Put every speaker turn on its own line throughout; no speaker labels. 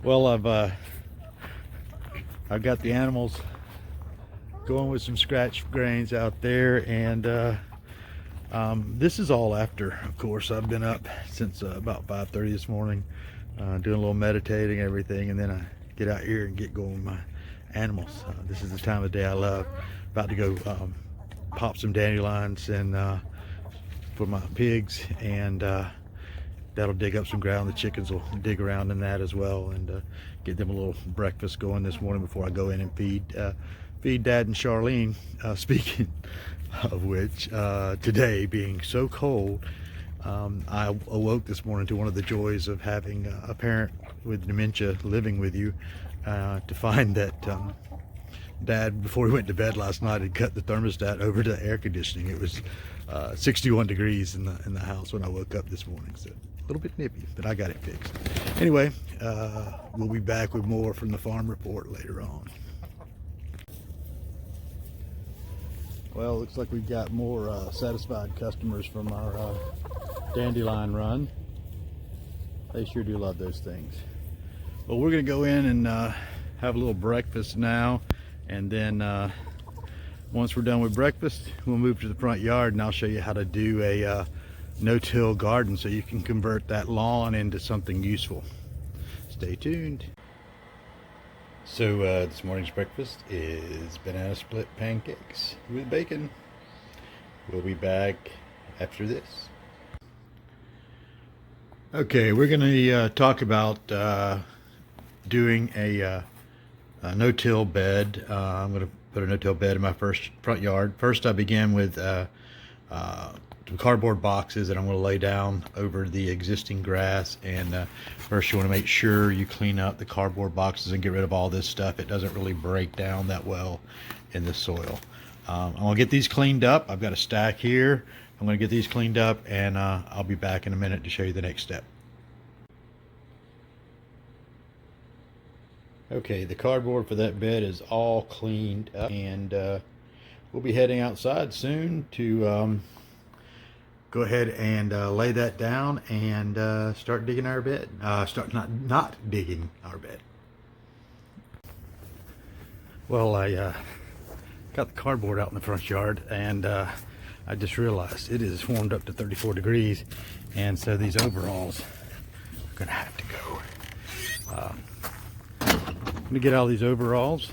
Well, I've got the animals going with some scratch grains out there, and this is all after, of course, I've been up since about 5:30 this morning, doing a little meditating, everything, and then I get out here and get going with my animals. This is the time of day I love. About to go pop some dandelions and for my pigs, and that'll dig up some ground. The chickens will dig around in that as well, and get them a little breakfast going this morning before I go in and feed Dad and Charlene. Speaking of which, today being so cold, I awoke this morning to one of the joys of having a parent with dementia living with you, to find that Dad, before he went to bed last night, had cut the thermostat over to air conditioning. It was 61 degrees in the house when I woke up this morning, so a little bit nippy, but I got it fixed. Anyway, we'll be back with more from the farm report later on. Well, looks like we've got more satisfied customers from our dandelion run. They sure do love those things. Well, we're gonna go in and have a little breakfast now, and then once we're done with breakfast, we'll move to the front yard, and I'll show you how to do a no-till garden so you can convert that lawn into something useful. Stay tuned. So this morning's breakfast is banana split pancakes with bacon. We'll be back after this. Okay, we're going to talk about doing a no-till bed. I'm going to put a no-till bed in my front yard. First, I begin with some cardboard boxes that I'm going to lay down over the existing grass. And first, you want to make sure you clean up the cardboard boxes and get rid of all this stuff. It doesn't really break down that well in the soil. I'm going to get these cleaned up. I've got a stack here. I'm going to get these cleaned up, and I'll be back in a minute to show you the next step. Okay, the cardboard for that bed is all cleaned up, and we'll be heading outside soon to go ahead and lay that down and start digging our bed. Start not digging our bed. Well, I got the cardboard out in the front yard, and I just realized it is warmed up to 34 degrees, and so these overalls are gonna have to go. I'm gonna get all these overalls,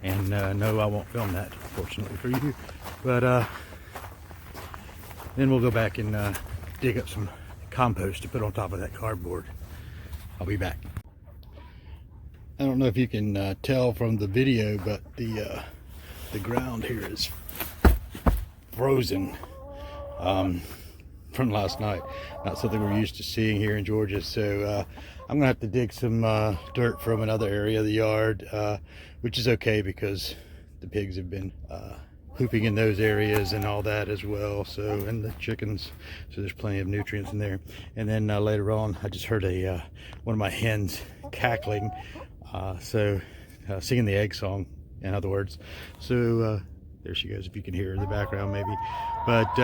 and no, I won't film that, fortunately for you, but then we'll go back and dig up some compost to put on top of that cardboard. I'll be back. I don't know if you can tell from the video, but the ground here is frozen from last night. Not something we're used to seeing here in Georgia, so I'm gonna have to dig some dirt from another area of the yard, which is okay because the pigs have been pooping in those areas and all that as well, so, and the chickens, so there's plenty of nutrients in there. And then later on, I just heard one of my hens cackling, singing the egg song, in other words. So there she goes, if you can hear her in the background maybe, but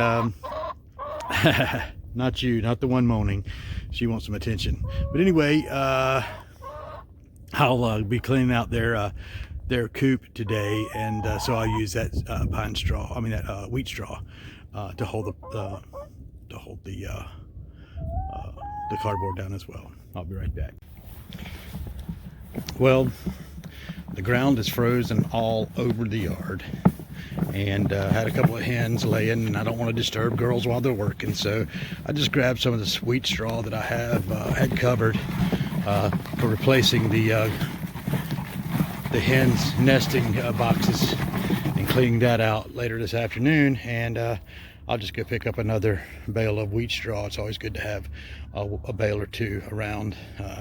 not you, not the one moaning. She wants some attention. But anyway, I'll be cleaning out their coop today, and so I'll use that that wheat straw to hold the cardboard down as well. I'll be right back. Well, the ground is frozen all over the yard, and had a couple of hens laying, and I don't want to disturb girls while they're working, so I just grabbed some of this wheat straw that I had covered for replacing the hens nesting boxes, and cleaning that out later this afternoon. And I'll just go pick up another bale of wheat straw. It's always good to have a bale or two around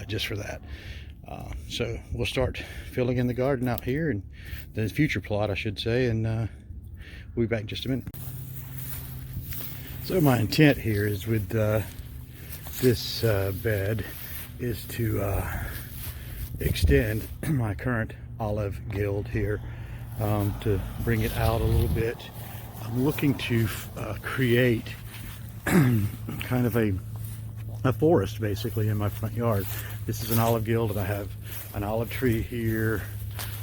just for that. So we'll start filling in the garden out here, and the future plot, I should say, and we'll be back in just a minute. So my intent here is with this bed is to extend my current olive guild here, to bring it out a little bit. I'm looking to create kind of a a forest basically in my front yard. This is an olive guild, and I have an olive tree here,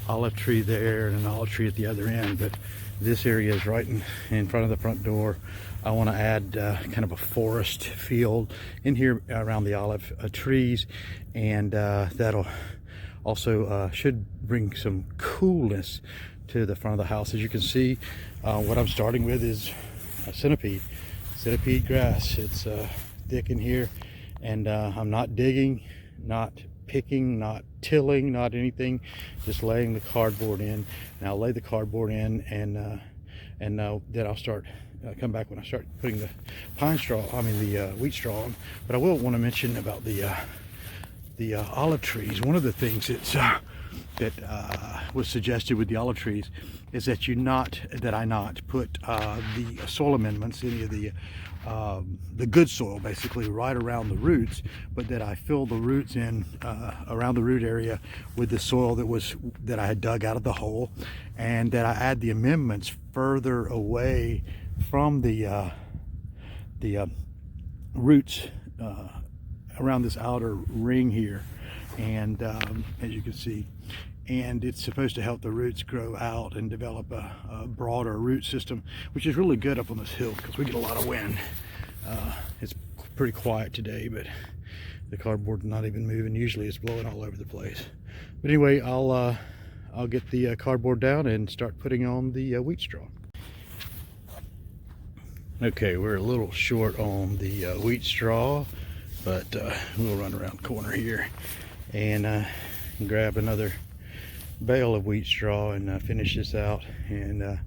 olive tree there, and an olive tree at the other end. But this area is right in front of the front door. I want to add kind of a forest field in here around the olive trees, and that'll also should bring some coolness to the front of the house. As you can see, what I'm starting with is a centipede grass. It's thick in here, and I'm not digging, not picking, not tilling, not anything, just laying the cardboard in. And I'll lay the cardboard in, and then I'll start come back when I start putting the wheat straw on. But I will want to mention about the olive trees. One of the things that was suggested with the olive trees is that I not put the soil amendments, any of the good soil basically right around the roots, but that I fill the roots in around the root area with the soil that I had dug out of the hole, and that I add the amendments further away from the roots around this outer ring here. And as you can see, and it's supposed to help the roots grow out and develop a broader root system, which is really good up on this hill because we get a lot of wind. It's pretty quiet today, but the cardboard's not even moving. Usually it's blowing all over the place. But anyway, I'll get the cardboard down and start putting on the wheat straw. Okay, we're a little short on the wheat straw, but we'll run around the corner here and grab another bale of wheat straw and finish this out, and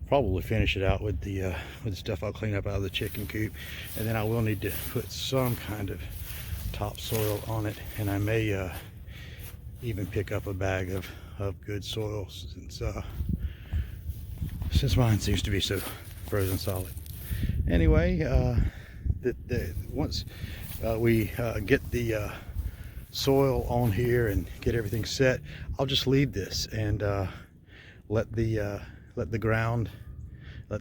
probably finish it out with the stuff I'll clean up out of the chicken coop. And then I will need to put some kind of topsoil on it, and I may even pick up a bag of good soil, since mine seems to be so frozen solid. Anyway, once we get the soil on here and get everything set, I'll just leave this and let the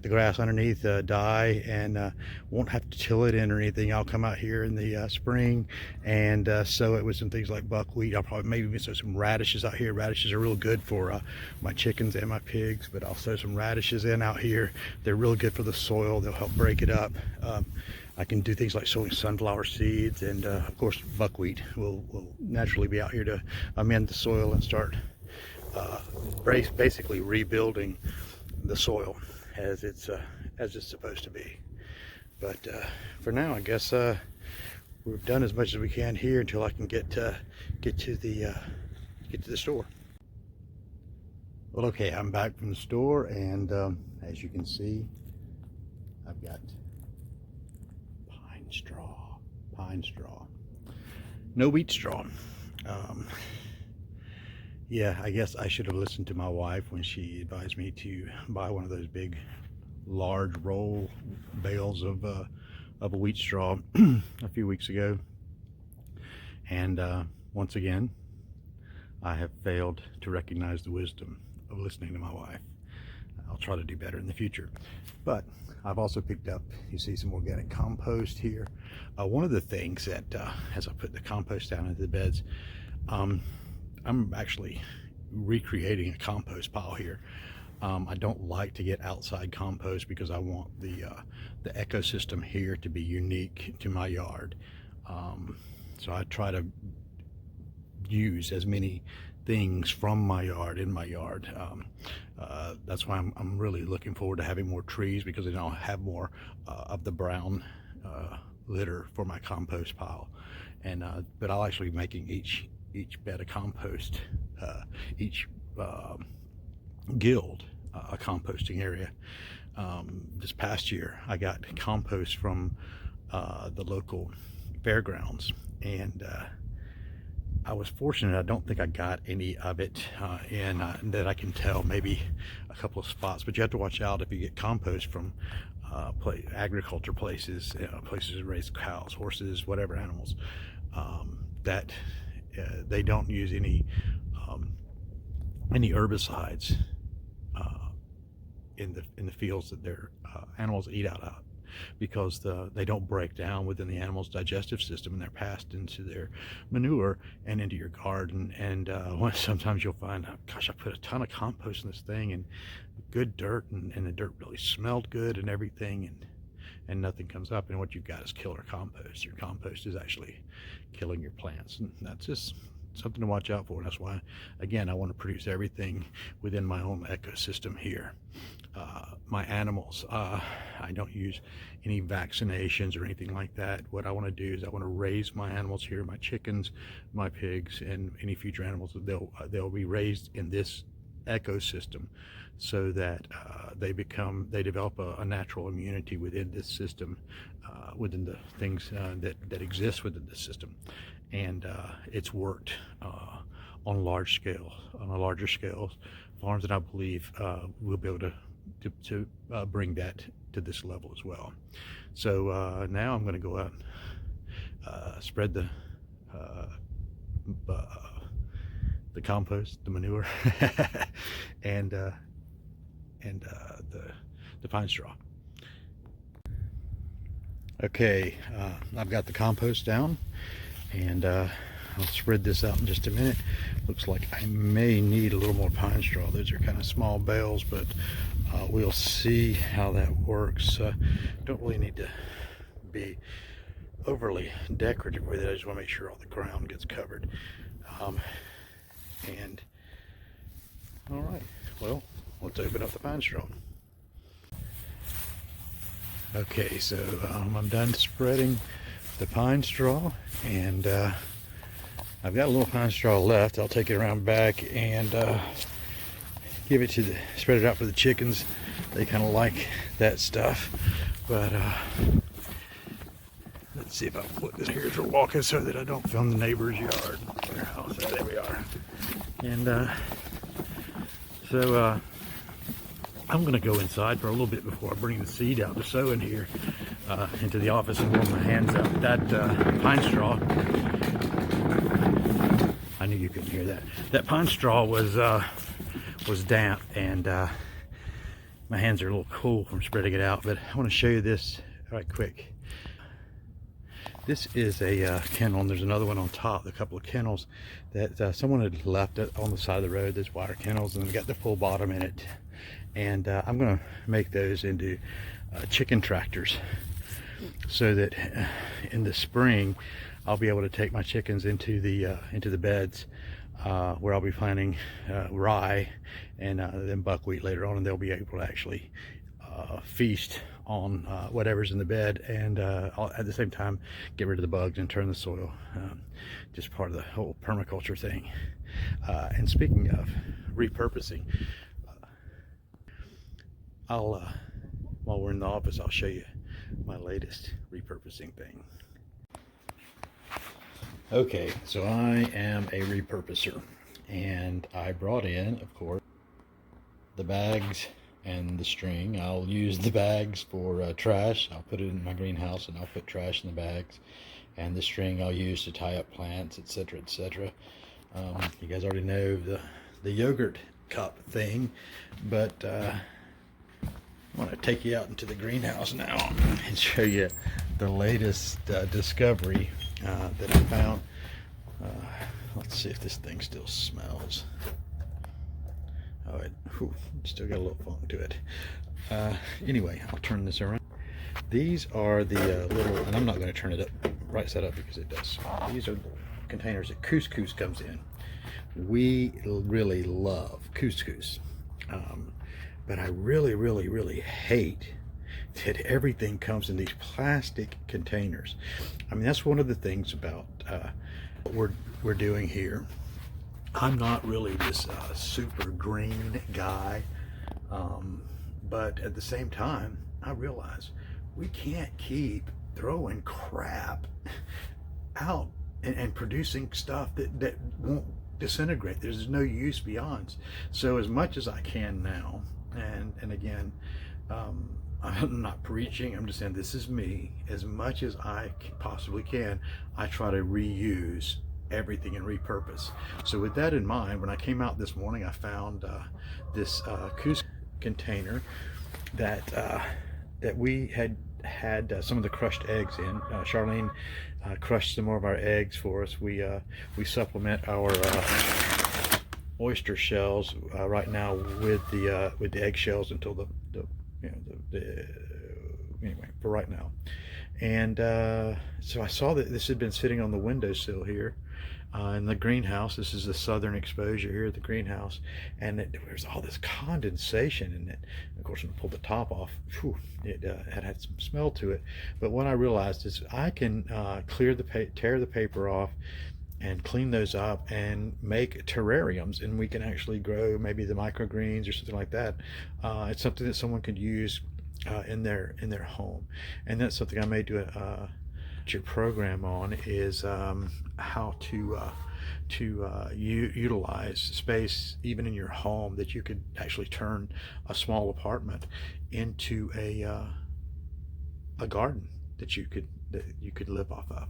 grass underneath die, and won't have to till it in or anything. I'll come out here in the spring and sow it with some things like buckwheat. I'll probably maybe sow some radishes out here. Radishes are real good for my chickens and my pigs, but I'll sow some radishes in out here. They're really good for the soil. They'll help break it up. I can do things like sowing sunflower seeds, and of course buckwheat will naturally be out here to amend the soil and start basically rebuilding the soil as it's supposed to be. But for now, I guess we've done as much as we can here until I can get to the store. Well, okay, I'm back from the store, and as you can see, I've got pine straw, no wheat straw. Yeah, I guess I should have listened to my wife when she advised me to buy one of those big, large roll bales of a wheat straw a few weeks ago. And once again, I have failed to recognize the wisdom of listening to my wife. I'll try to do better in the future. But I've also picked up, you see, some organic compost here. One of the things that, as I put the compost down into the beds, I'm actually recreating a compost pile here. I don't like to get outside compost because I want the ecosystem here to be unique to my yard. So I try to use as many things from my yard in my yard. That's why I'm really looking forward to having more trees, because then I'll have more of the brown litter for my compost pile. And but I'll actually be making each bed of compost, each guild a composting area. This past year I got compost from the local fairgrounds, and I was fortunate. I don't think I got any of it in that I can tell, maybe a couple of spots, but you have to watch out if you get compost from agriculture places, places that raise cows, horses, whatever animals, that they don't use any herbicides in the fields that their animals eat out of. because they don't break down within the animal's digestive system, and they're passed into their manure and into your garden. And sometimes you'll find, gosh, I put a ton of compost in this thing, and good dirt, and the dirt really smelled good and everything, and nothing comes up, and what you've got is killer compost. Your compost is actually killing your plants, and that's just something to watch out for. And that's why, again, I want to produce everything within my own ecosystem here. My animals, I don't use any vaccinations or anything like that. What I want to do is I want to raise my animals here, my chickens, my pigs, and any future animals. They'll be raised in this ecosystem, so that they develop a natural immunity within this system, within the things that exist within the system. And it's worked on a larger scale farms, and I believe we'll be able to bring that to this level as well. So now I'm going to go out and spread the compost, the manure, and the pine straw. Okay, I've got the compost down, and I'll spread this out in just a minute. Looks like I may need a little more pine straw. Those are kind of small bales, but we'll see how that works. Don't really need to be overly decorative with it. I just want to make sure all the ground gets covered. And all right, well, let's open up the pine straw. Okay, so I'm done spreading the pine straw, and I've got a little pine straw left. I'll take it around back and spread it out for the chickens. They kind of like that stuff. But let's see if I can put this here as we're walking so that I don't film the neighbor's yard, their house. There we are. And so I'm going to go inside for a little bit before I bring the seed out to sow in here into the office and warm my hands up. That pine straw, I knew you couldn't hear that. That pine straw was damp, and my hands are a little cool from spreading it out. But I want to show you this right quick. This is a kennel, and there's another one on top, a couple of kennels that someone had left on the side of the road. There's wire kennels, and they've got the full bottom in it. And I'm going to make those into chicken tractors, so that in the spring I'll be able to take my chickens into the beds where I'll be planting rye and then buckwheat later on, and they'll be able to actually feast on whatever's in the bed, and at the same time get rid of the bugs and turn the soil, just part of the whole permaculture thing. And speaking of repurposing, while we're in the office, I'll show you my latest repurposing thing. Okay, so I am a repurposer, and I brought in, of course, the bags and the string. I'll use the bags for trash. I'll put it in my greenhouse, and I'll put trash in the bags, and the string I'll use to tie up plants, etc., etc. You guys already know the yogurt cup thing, but I want to take you out into the greenhouse now and show you the latest discovery that I found. Let's see if this thing still smells. Oh, still got a little funk to it. Anyway, I'll turn this around. These are the little, and I'm not going to turn it up right side up because it does. These are the containers that Cous-cous comes in. We really love Cous-cous. But I really hate that everything comes in these plastic containers. I mean, that's one of the things about what we're doing here. I'm not really this super green guy, but at the same time, I realize we can't keep throwing crap out and producing stuff that won't disintegrate. There's no use beyond. So as much as I can now, and again, I'm not preaching, I'm just saying this is me. As much as I possibly can, I try to reuse everything and repurpose. So with that in mind, when I came out this morning, I found this Cous container that we had had some of the crushed eggs in. Charlene crushed some more of our eggs for us. We supplement our oyster shells right now with the egg shells until the anyway, for right now. And so I saw that this had been sitting on the windowsill here in the greenhouse. This is the southern exposure here at the greenhouse, and there's all this condensation in it. Of course, when I pulled the top off, whew, it had some smell to it. But what I realized is I can tear the paper off and clean those up and make terrariums, and we can actually grow maybe the microgreens or something like that. It's something that someone could use in their home, and that's something I may do your program on, is how to utilize space even in your home, that you could actually turn a small apartment into a garden that you could live off of.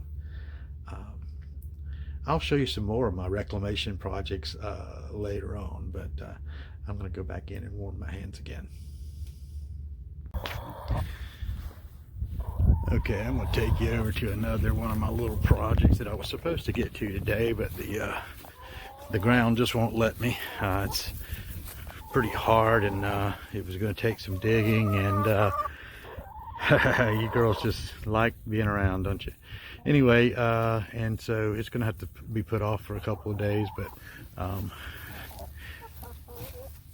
I'll show you some more of my reclamation projects later on, but I'm going to go back in and warm my hands again. Okay, I'm going to take you over to another one of my little projects that I was supposed to get to today, but the ground just won't let me. It's pretty hard, and it was going to take some digging, and you girls just like being around, don't you? Anyway, and so it's going to have to be put off for a couple of days, but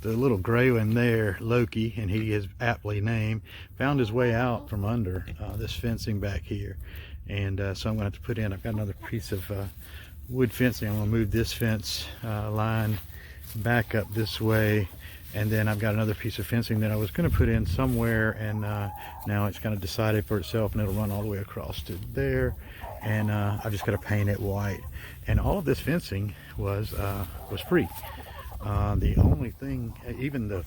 the little gray one there, Loki, and he is aptly named, found his way out from under this fencing back here, and so I'm going to have to put in, I've got another piece of wood fencing. I'm going to move this fence line back up this way, and then I've got another piece of fencing that I was going to put in somewhere, and now it's kind of decided for itself, and it'll run all the way across to there, and I've just got to paint it white. And all of this fencing was free. The only thing, even the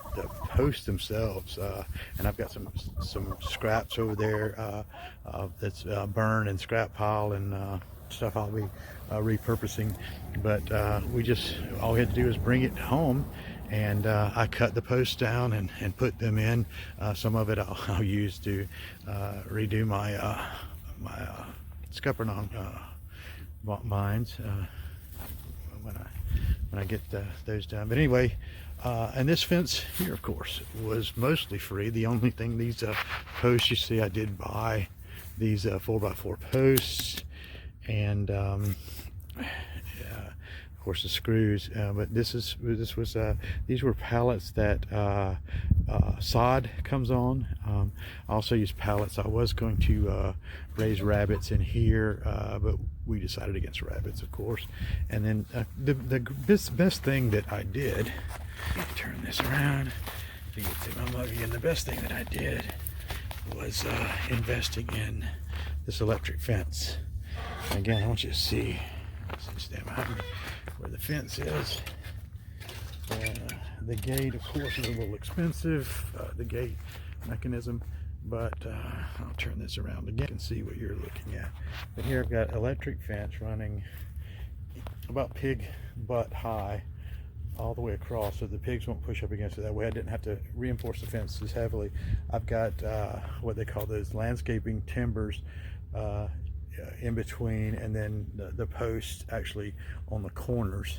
posts themselves, and I've got some scraps over there that's burn and scrap pile and stuff I'll be repurposing, but all we had to do is bring it home, and I cut the posts down and put them in. Some of it I'll use to redo my scuppernong vines when I get those done. But anyway, and this fence here, of course, was mostly free. The only thing, these posts you see, I did buy these 4x4 posts, and of course the screws. But these were pallets that sod comes on. I also used pallets. I was going to raise rabbits in here, but we decided against rabbits, of course. And then the best thing that I did, let me turn this around so you can see my muggy, and the best thing that I did was investing in this electric fence. Again, I want you to see, stand behind me, where the fence is. The gate, of course, is a little expensive, the gate mechanism, but I'll turn this around again and see what you're looking at. But here I've got electric fence running about pig butt high all the way across, so the pigs won't push up against it. That way I didn't have to reinforce the fence as heavily. I've got what they call those landscaping timbers in between, and then the posts actually on the corners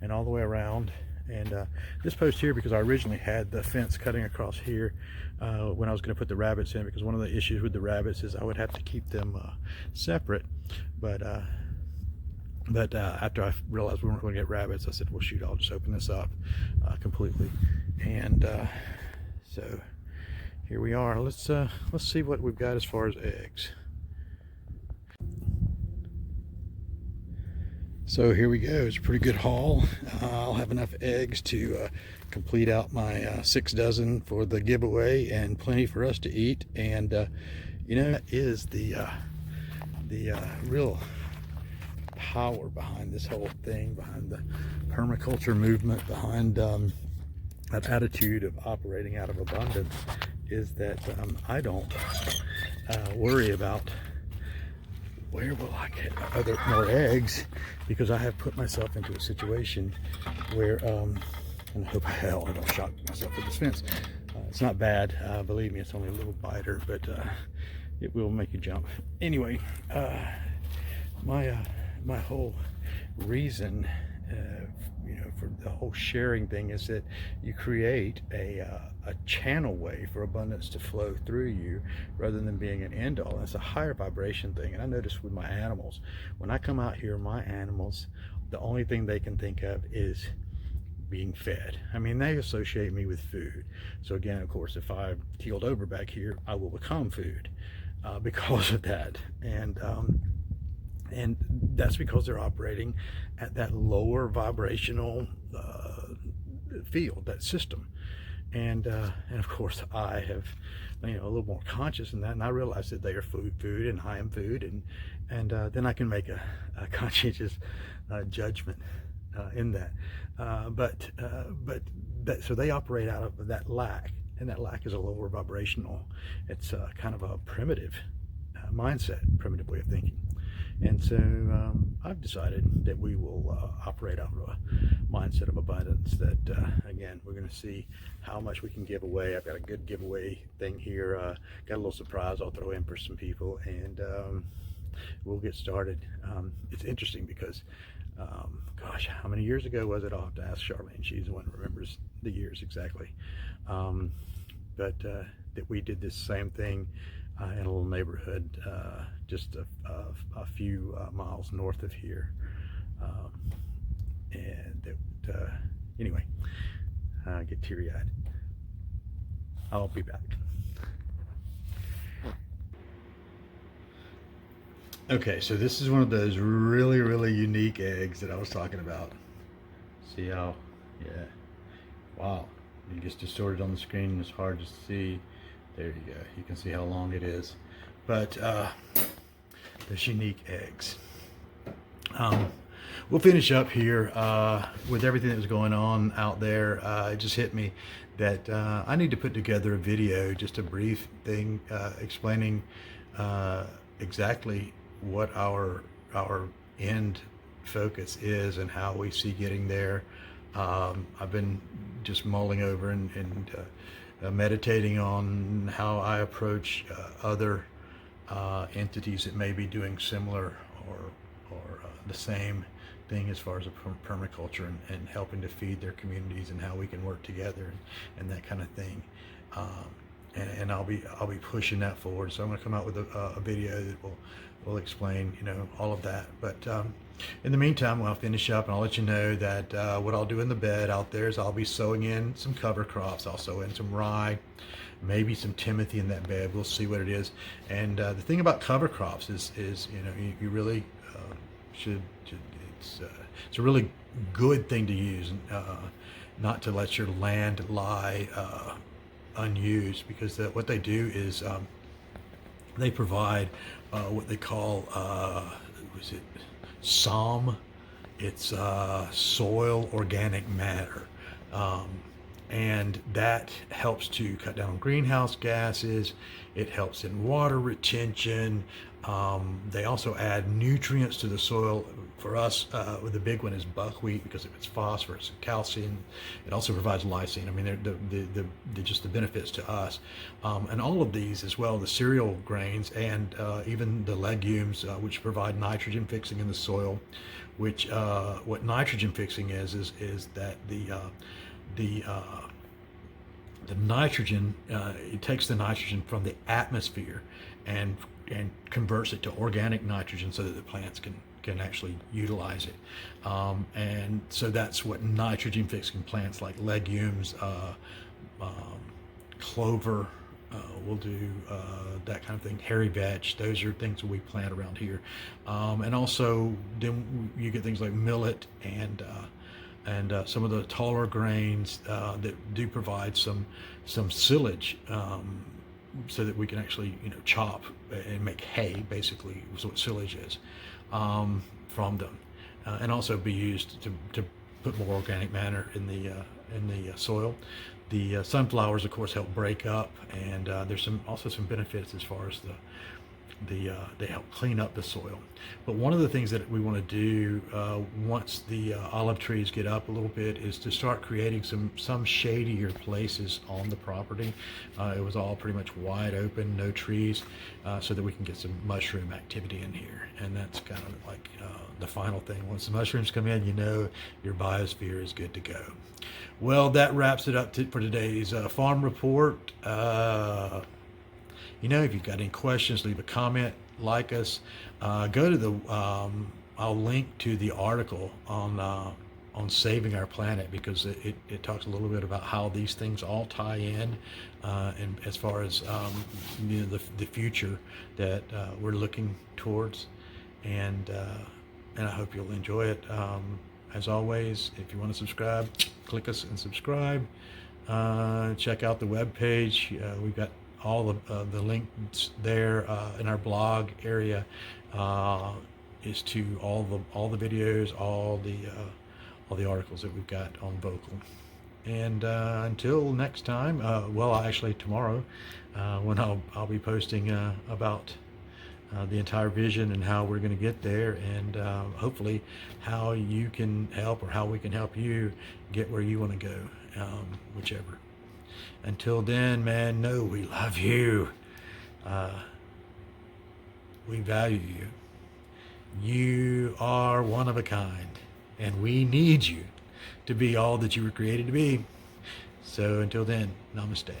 and all the way around. And this post here, because I originally had the fence cutting across here when I was going to put the rabbits in, because one of the issues with the rabbits is I would have to keep them separate. But after I realized we weren't going to get rabbits, I said, well, shoot, I'll just open this up completely. And so here we are. Let's see what we've got as far as eggs. So here we go. It's a pretty good haul. I'll have enough eggs to complete out my 6 dozen for the giveaway, and plenty for us to eat. And you know, that is the real power behind this whole thing, behind the permaculture movement, behind that attitude of operating out of abundance, is that I don't worry about where will I get more eggs, because I have put myself into a situation where, and I hope hell I don't shock myself with this fence. It's not bad, believe me, it's only a little biter, but it will make you jump. Anyway, my whole reason, for the whole sharing thing is that you create a channel way for abundance to flow through you rather than being an end all. It's a higher vibration thing. And I notice with my animals, when I come out here, my animals, the only thing they can think of is being fed. I mean, they associate me with food. So again, of course, if I keeled over back here, I will become food because of that. And that's because they're operating at that lower vibrational field, that system. And of course, I have, a little more conscious in that, and I realize that they are food, and I am food, and then I can make a conscientious judgment in that. But so they operate out of that lack, and that lack is a lower vibrational. It's kind of a primitive mindset, primitive way of thinking. And so I've decided that we will operate out of a mindset of abundance, that again, we're going to see how much we can give away. I've got a good giveaway thing here. Got a little surprise I'll throw in for some people, and we'll get started. It's interesting because gosh, how many years ago was it? I'll have to ask Charlene. She's the one who remembers the years exactly. But that we did this same thing in a little neighborhood just a few miles north of here. And anyway, I get teary-eyed. I'll be back. Okay, so this is one of those really, really unique eggs that I was talking about. See how, yeah, wow. It gets distorted on the screen, it's hard to see. There you go, you can see how long it is. But there's unique eggs. We'll finish up here with everything that was going on out there. It just hit me that I need to put together a video, just a brief thing explaining exactly what our end focus is and how we see getting there. I've been just mulling over and meditating on how I approach other entities that may be doing similar or the same thing as far as a permaculture and helping to feed their communities, and how we can work together and that kind of thing. And I'll be pushing that forward. So I'm going to come out with a video that will explain, all of that. But in the meantime, I'll finish up and I'll let you know that what I'll do in the bed out there is I'll be sowing in some cover crops. I'll sow in some rye, maybe some timothy in that bed. We'll see what it is. And the thing about cover crops is you really should. It's a really good thing to use, not to let your land lie unused, because what they do is they provide what they call SOM. It's soil organic matter, and that helps to cut down on greenhouse gases. It helps in water retention. They also add nutrients to the soil. For us, the big one is buckwheat, because of its phosphorus and calcium. It also provides lysine. I mean, they're just the benefits to us. And all of these as well, the cereal grains and even the legumes, which provide nitrogen fixing in the soil, which what nitrogen fixing is that the nitrogen, it takes the nitrogen from the atmosphere and converts it to organic nitrogen so that the plants can actually utilize it. And so that's what nitrogen fixing plants like legumes, clover will do, that kind of thing. Hairy vetch, those are things that we plant around here. And also then you get things like millet and some of the taller grains that do provide some silage, so that we can actually chop and make hay, basically is what silage is, from them, and also be used to put more organic matter in the soil. The sunflowers, of course, help break up, and there's also some benefits as far as they help clean up the soil. But one of the things that we want to do once the olive trees get up a little bit is to start creating some shadier places on the property. It was all pretty much wide open, no trees, so that we can get some mushroom activity in here. And that's kind of like the final thing. Once the mushrooms come in, you know your biosphere is good to go. Well, that wraps it up for today's farm report. You know, if you've got any questions, leave a comment, like us. Go to the, I'll link to the article on saving our planet, because it talks a little bit about how these things all tie in, and as far as you know, the future that we're looking towards, and I hope you'll enjoy it. As always, if you want to subscribe, click us and subscribe. Check out the webpage. We've got all of the links there in our blog area, is to all the videos, all the articles that we've got on Vocal. And until next time, well, actually tomorrow, when I'll be posting about the entire vision and how we're going to get there, and hopefully how you can help, or how we can help you get where you want to go, whichever. Until then, man, know we love you. We value you. You are one of a kind, and we need you to be all that you were created to be. So until then, namaste.